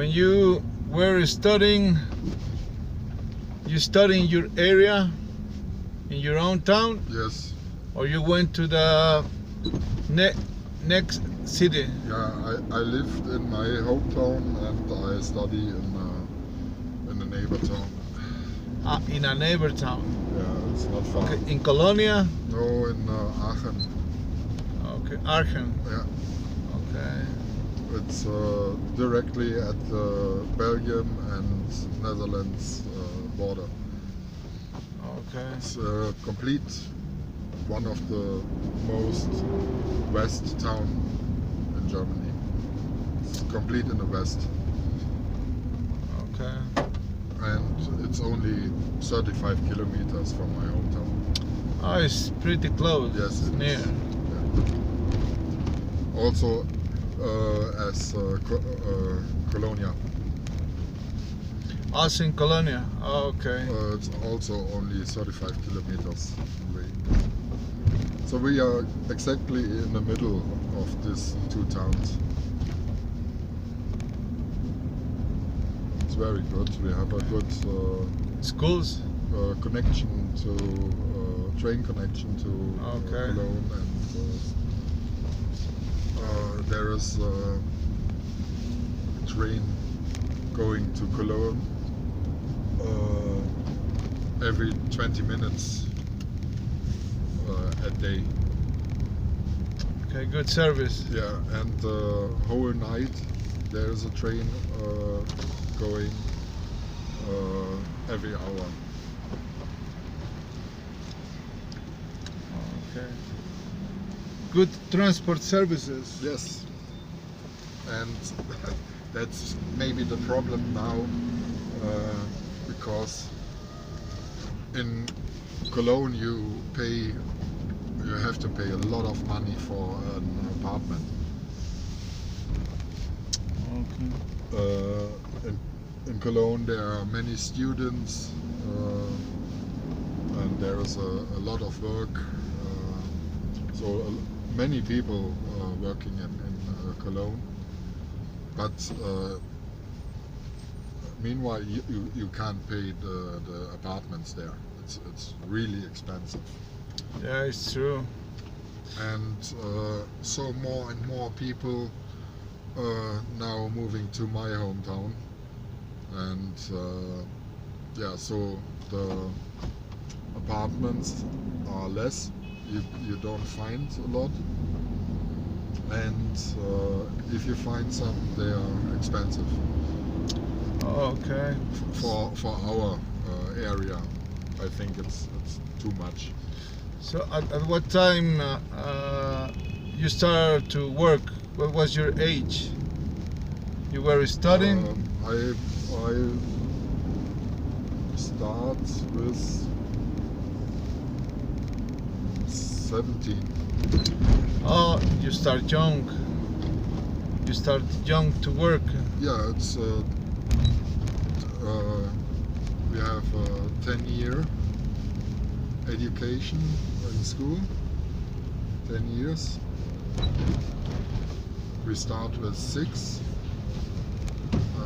When you were studying, you study in your area, in your own town? Yes. Or you went to the next city? Yeah, I lived in my hometown and I study in a neighbor town. In a neighbor town? Yeah, it's not far. Okay. In Colonia? No, in Aachen. Okay, Aachen. Yeah. Okay. It's directly at the Belgium and Netherlands border. Okay. It's complete one of the most west town in Germany. It's complete in the west. Okay. And it's only 35 kilometers from my hometown. Oh, it's pretty close. Yes, It's near. Yeah. Also as Colonia. Also in Colonia. Oh, okay. It's also only 35 kilometers away. So we are exactly in the middle of these two towns. It's very good. We have a good Schools? connection to train connection to Okay. Cologne, and there is a train going to Cologne every 20 minutes a day. Okay, good service. Yeah, and the whole night there is a train going every hour. Okay. Good transport services. Yes, and that's maybe the problem now, because in Cologne you have to pay a lot of money for an apartment. Okay. In Cologne there are many students and there is a lot of work, so many people working in Cologne, but meanwhile you can't pay the apartments there. It's really expensive. Yeah, it's true. And so more and more people now moving to my hometown, and yeah, so the apartments are less. You don't find a lot, and if you find some, they are expensive. Okay. For our area, I think it's too much. So at what time you started to work? What was your age? You were studying? I start with 17. Oh, you start young. You start young to work. Yeah, it's we have 10-year education in school. 10 years. We start with 6,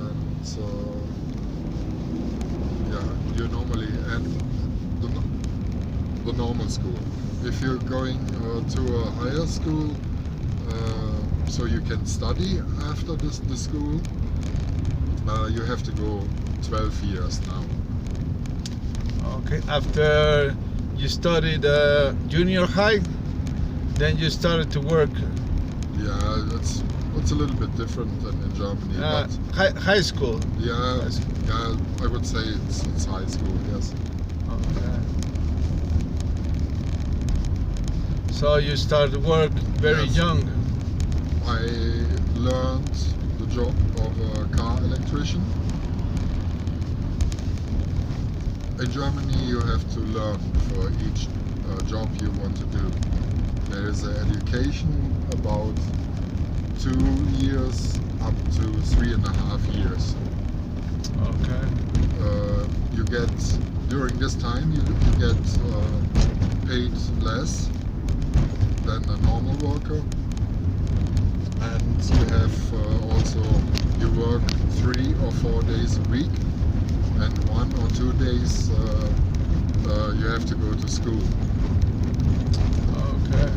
and yeah, you normally end the normal school. If you're going to a higher school, so you can study after the school, you have to go 12 years now. Okay. After you studied junior high, then you started to work. Yeah, it's a little bit different than in Germany. But High school. yeah, High school. yeah, I would say it's high school. Yes. Okay. So you started work very Yes. young. I learned the job of a car electrician. In Germany you have to learn for each job you want to do. There is an education about 2 years up to 3.5 years. Okay. You get, during this time you get paid less than a normal worker, and you have also you work 3 or 4 days a week, and 1 or 2 days you have to go to school. Okay.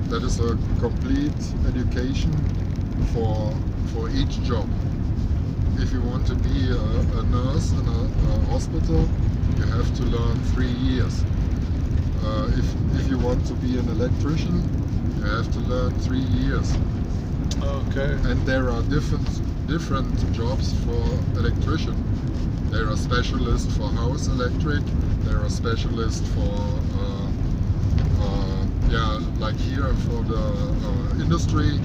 That is a complete education for each job. If you want to be a nurse in a hospital, you have to learn 3 years. If you want to be an electrician, you have to learn 3 years. Okay. And there are different jobs for electrician. There are specialists for house electric. There are specialists for like here for the industry.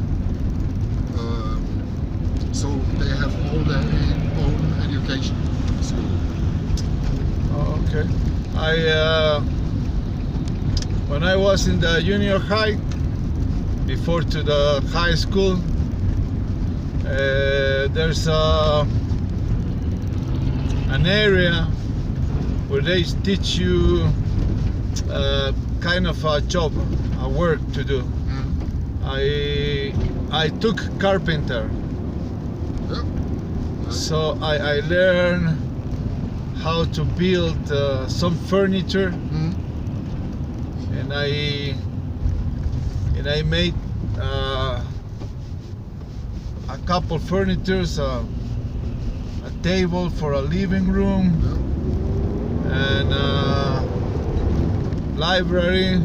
So they have all their own education school. Okay. When I was in the junior high, before to the high school, there's an area where they teach you kind of a job, a work to do. I took carpenter. Yeah. So I learned how to build some furniture, and I made a couple furnitures, a table for a living room, and library.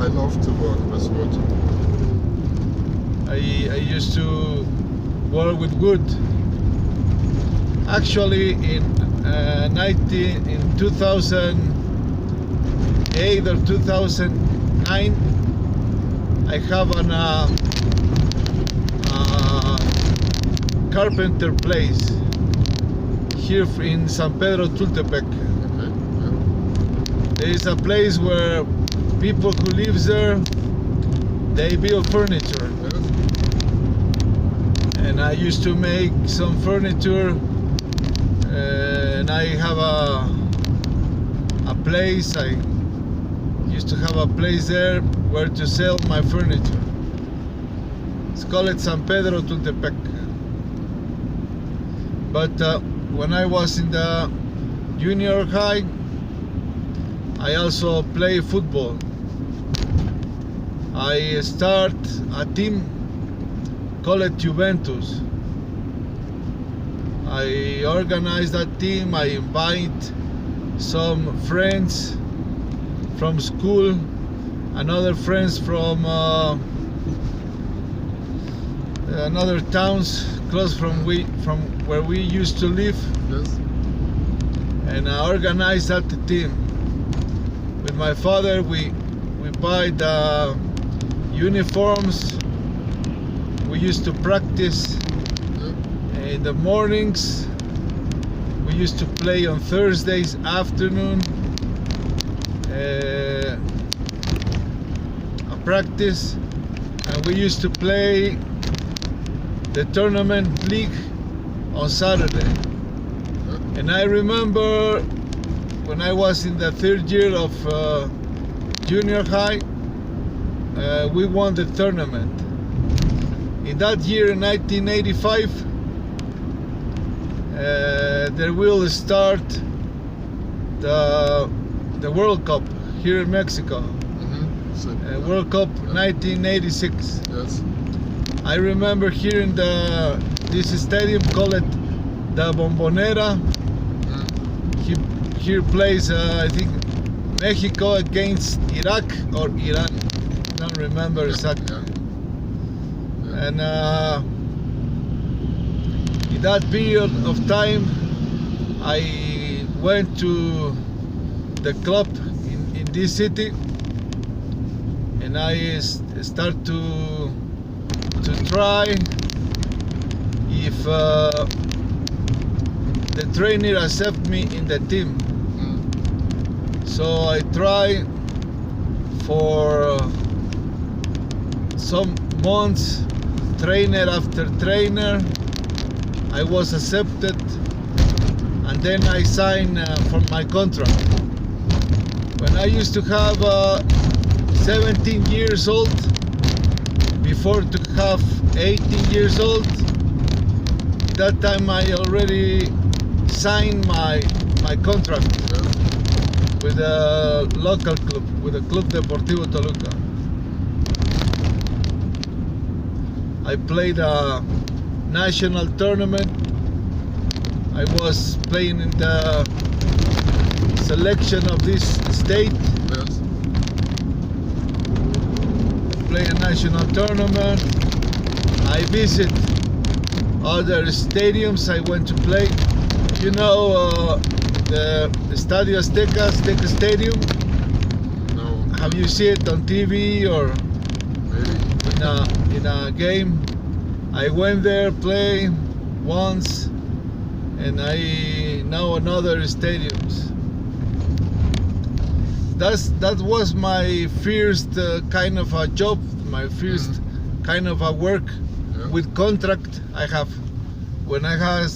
I love to work with wood. I used to work with wood. Actually, in 2008 or 2009, I have an carpenter place here in San Pedro Tultepec. Okay. There is a place where people who live there, they build furniture. Yes. And I used to make some furniture, and I have a place. I used to have a place there where to sell my furniture. It's called San Pedro Tultepec. But when I was in the junior high, I also play football. I start a team called Juventus. I organize that team. I invite some friends from school and other friends from another towns close from where we used to live. Yes. And I organize that team. With my father, we buy the uniforms. We used to practice in the mornings. We used to play on Thursdays afternoon. A practice, and we used to play the tournament league on Saturday. And I remember when I was in the 3rd year of junior high, we won the tournament. In that year, in 1985, there will start the World Cup here in Mexico. World Cup 1986. Yes. I remember here in this stadium called the Bombonera. Here plays I think Mexico against Iraq or Iran. I don't remember exactly. And in that period of time, I went to the club in this city, and I start to try if the trainer accept me in the team. So I try for some months, trainer after trainer. I was accepted, and then I signed for my contract. When I used to have 17 years old, before to have 18 years old. That time I already signed my contract Yeah. with a local club, with the Club Deportivo Toluca. I played a national tournament. I was playing in the selection of this state. Yes. Play a national tournament. I visit other stadiums I went to play. You know the Estadio Azteca Stadium? No. Have you seen it on TV or Maybe. in a game? I went there, play once, and I know another stadiums. That was my first kind of a job, my first kind of a work with contract I have when I was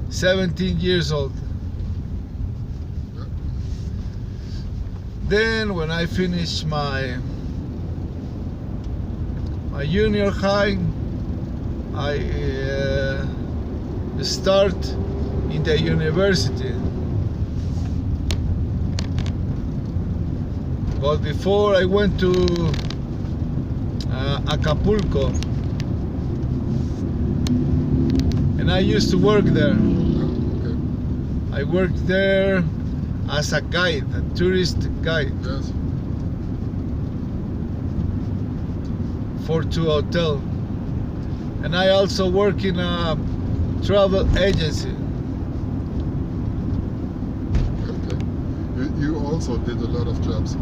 17 years old. Yeah. Then when I finished my junior high, I start in the university. But before I went to Acapulco, and I used to work there. Okay. I worked there as a guide, a tourist guide Yes. for two hotel, and I also work in a travel agency. Okay. You also did a lot of jobs.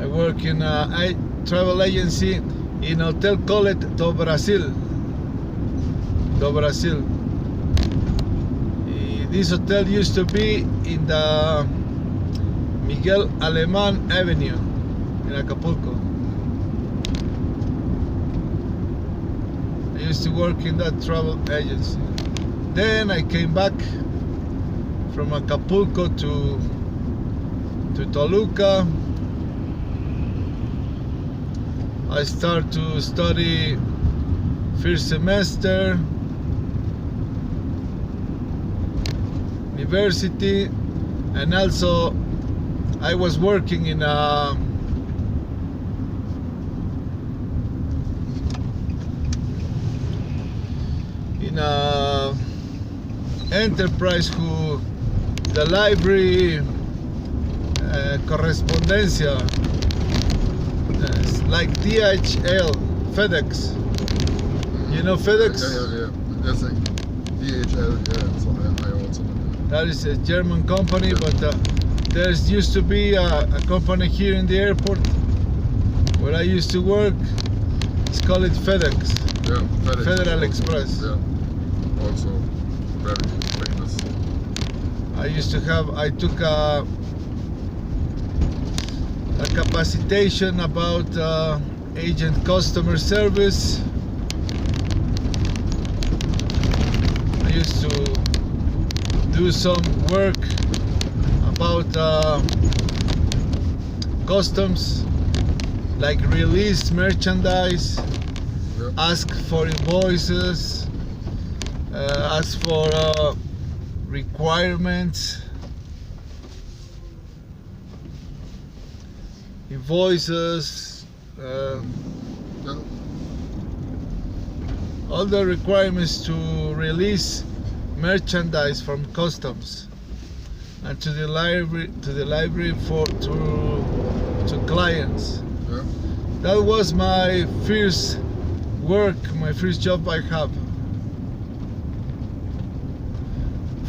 I work in a travel agency in Hotel Colet do Brasil. This hotel used to be in the Miguel Alemán Avenue in Acapulco. I used to work in that travel agency. Then I came back from Acapulco to Toluca. I start to study first semester university, and also I was working in a enterprise who the library correspondencia, like DHL, FedEx. You know FedEx? Yeah. That's like DHL. Yeah. So I also know. That is a German company, but there used to be a company here in the airport where I used to work. It's called FedEx. Yeah. FedEx Federal also. Express. Yeah. Also very famous. I took a capacitation about agent customer service. I used to do some work about customs, like release merchandise, Yeah. ask for invoices, ask for requirements, invoices, Yeah. all the requirements to release merchandise from customs and to the library for to clients. Yeah. That was my first work, my first job I have.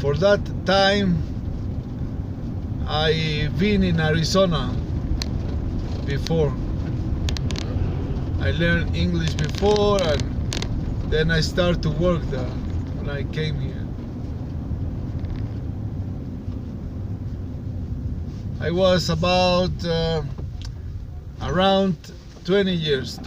For that time, I've been in Arizona before. I learned English before, and then I started to work there when I came here. I was about around 20 years.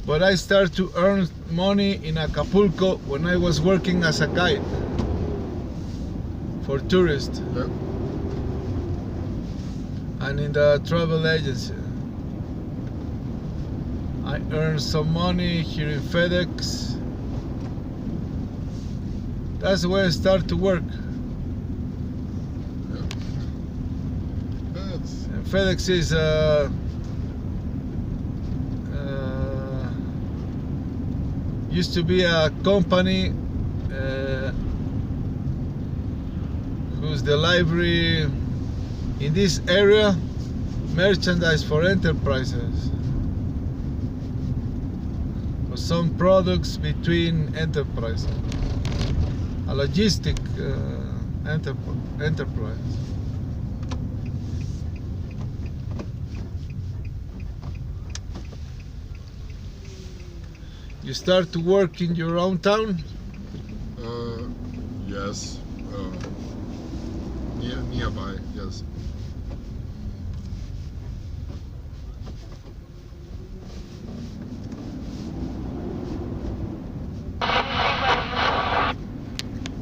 But I started to earn money in Acapulco when I was working as a guide for tourists Yeah. and in the travel agency. I earned some money here in FedEx. That's the way I started to work. Yeah. That's And FedEx is used to be a company whose delivery in this area merchandise for enterprises, for some products between enterprises, a logistic enterprise. You start to work in your own town? yes. Nearby, yes.